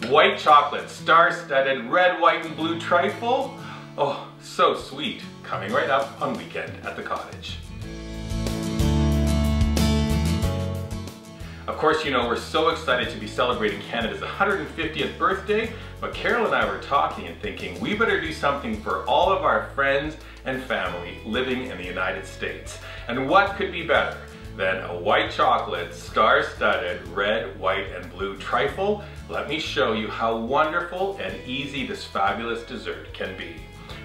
White chocolate, star-studded, red, white, and blue trifle. Oh, so sweet. Coming right up on Weekend at the Cottage. Of course, you know, we're so excited to be celebrating Canada's 150th birthday, but Carol and I were talking and thinking we better do something for all of our friends and family living in the United States. And what could be better than a white chocolate, star-studded, red, white, and blue trifle? Let me show you how wonderful and easy this fabulous dessert can be.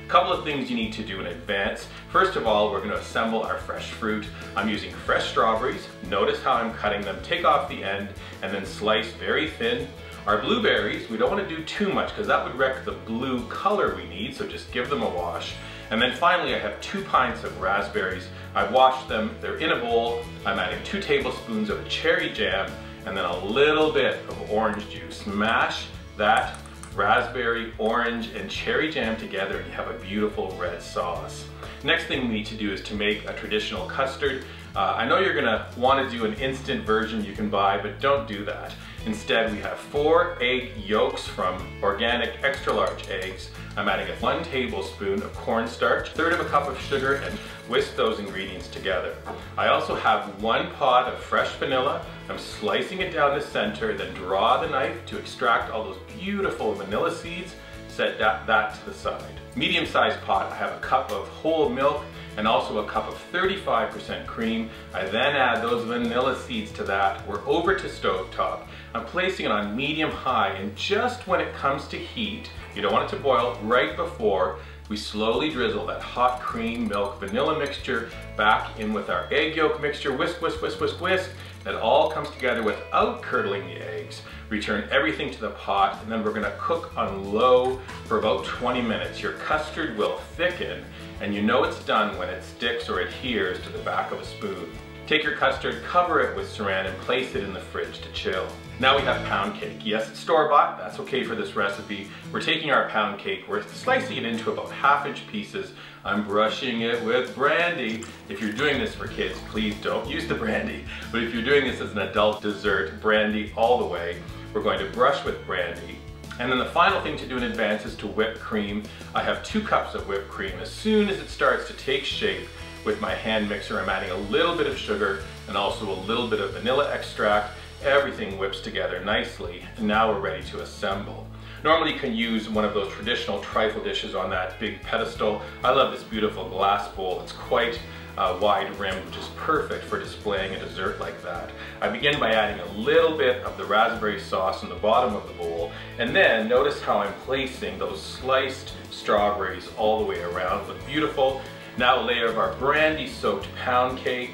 A couple of things you need to do in advance. First of all, we're going to assemble our fresh fruit. I'm using fresh strawberries. Notice how I'm cutting them. Take off the end and then slice very thin. Our blueberries, we don't want to do too much because that would wreck the blue color we need, so just give them a wash. And then finally, I have 2 pints of raspberries. I've washed them, they're in a bowl. I'm adding 2 tablespoons of cherry jam and then a little bit of orange juice. Mash that raspberry, orange, and cherry jam together and you have a beautiful red sauce. Next thing we need to do is to make a traditional custard. I know you're gonna want to do an instant version you can buy, but don't do that. Instead, we have 4 egg yolks from organic extra large eggs. I'm adding 1 tablespoon of cornstarch, 1/3 cup of sugar, and whisk those ingredients together. I also have 1 pod of fresh vanilla. I'm slicing it down the center, then draw the knife to extract all those beautiful vanilla seeds. Set that to the side. Medium-sized pot, I have a cup of whole milk and also a cup of 35% cream. I then add those vanilla seeds to that. We're over to stovetop. I'm placing it on medium-high, and just when it comes to heat, you don't want it to boil, right before, we slowly drizzle that hot cream, milk, vanilla mixture back in with our egg yolk mixture. Whisk, whisk, whisk, whisk, whisk. That all comes together without curdling the eggs. Return everything to the pot, and then we're gonna cook on low for about 20 minutes. Your custard will thicken, and you know it's done when it sticks or adheres to the back of a spoon. Take your custard, cover it with saran, and place it in the fridge to chill. Now we have pound cake. Yes, it's store-bought, that's okay for this recipe. We're taking our pound cake, we're slicing it into about 1/2-inch pieces. I'm brushing it with brandy. If you're doing this for kids, please don't use the brandy. But if you're doing this as an adult dessert, brandy all the way. We're going to brush with brandy. And then the final thing to do in advance is to whip cream. I have 2 cups of whipped cream. As soon as it starts to take shape with my hand mixer, I'm adding a little bit of sugar and also a little bit of vanilla extract. Everything whips together nicely, and now we're ready to assemble. Normally you can use one of those traditional trifle dishes on that big pedestal. I love this beautiful glass bowl. It's quite wide rim, which is perfect for displaying a dessert like that. I begin by adding a little bit of the raspberry sauce in the bottom of the bowl, and then notice how I'm placing those sliced strawberries all the way around. Look beautiful. Now a layer of our brandy-soaked pound cake.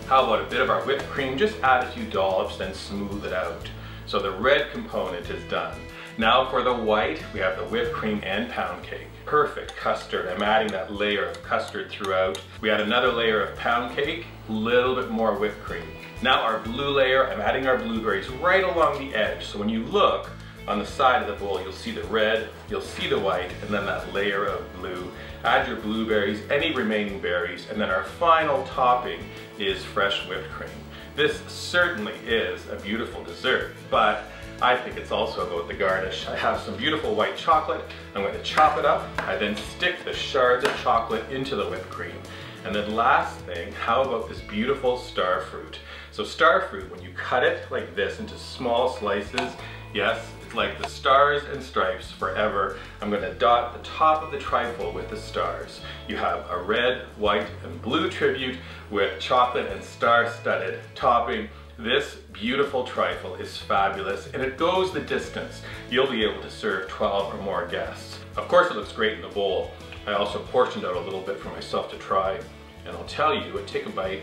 How about a bit of our whipped cream? Just add a few dollops, then smooth it out. So the red component is done. Now for the white, we have the whipped cream and pound cake. Perfect custard. I'm adding that layer of custard throughout. We add another layer of pound cake, a little bit more whipped cream. Now our blue layer, I'm adding our blueberries right along the edge. So when you look on the side of the bowl, you'll see the red, you'll see the white, and then that layer of blue. Add your blueberries, any remaining berries, and then our final topping is fresh whipped cream. This certainly is a beautiful dessert, but I think it's also about the garnish. I have some beautiful white chocolate. I'm going to chop it up. I then stick the shards of chocolate into the whipped cream. And then last thing, how about this beautiful star fruit? So star fruit, when you cut it like this into small slices, yes, it's like the stars and stripes forever. I'm going to dot the top of the trifle with the stars. You have a red, white, and blue tribute with chocolate and star-studded topping. This beautiful trifle is fabulous, and it goes the distance. You'll be able to serve 12 or more guests. Of course, it looks great in the bowl. I also portioned out a little bit for myself to try, and I'll tell you, take a bite.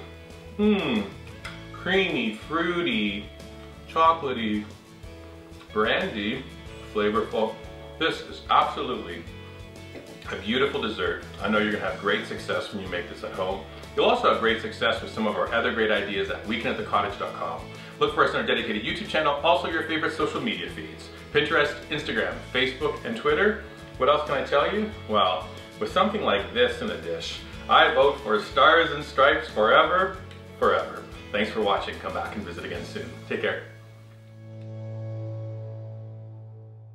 Creamy, fruity, chocolatey, brandy, flavorful. This is absolutely a beautiful dessert. I know you're gonna have great success when you make this at home. You'll also have great success with some of our other great ideas at weekendатthecottage.com. Look for us on our dedicated YouTube channel, also your favorite social media feeds. Pinterest, Instagram, Facebook, and Twitter. What else can I tell you? Well, with something like this in a dish, I vote for stars and stripes forever, forever. Thanks for watching. Come back and visit again soon. Take care.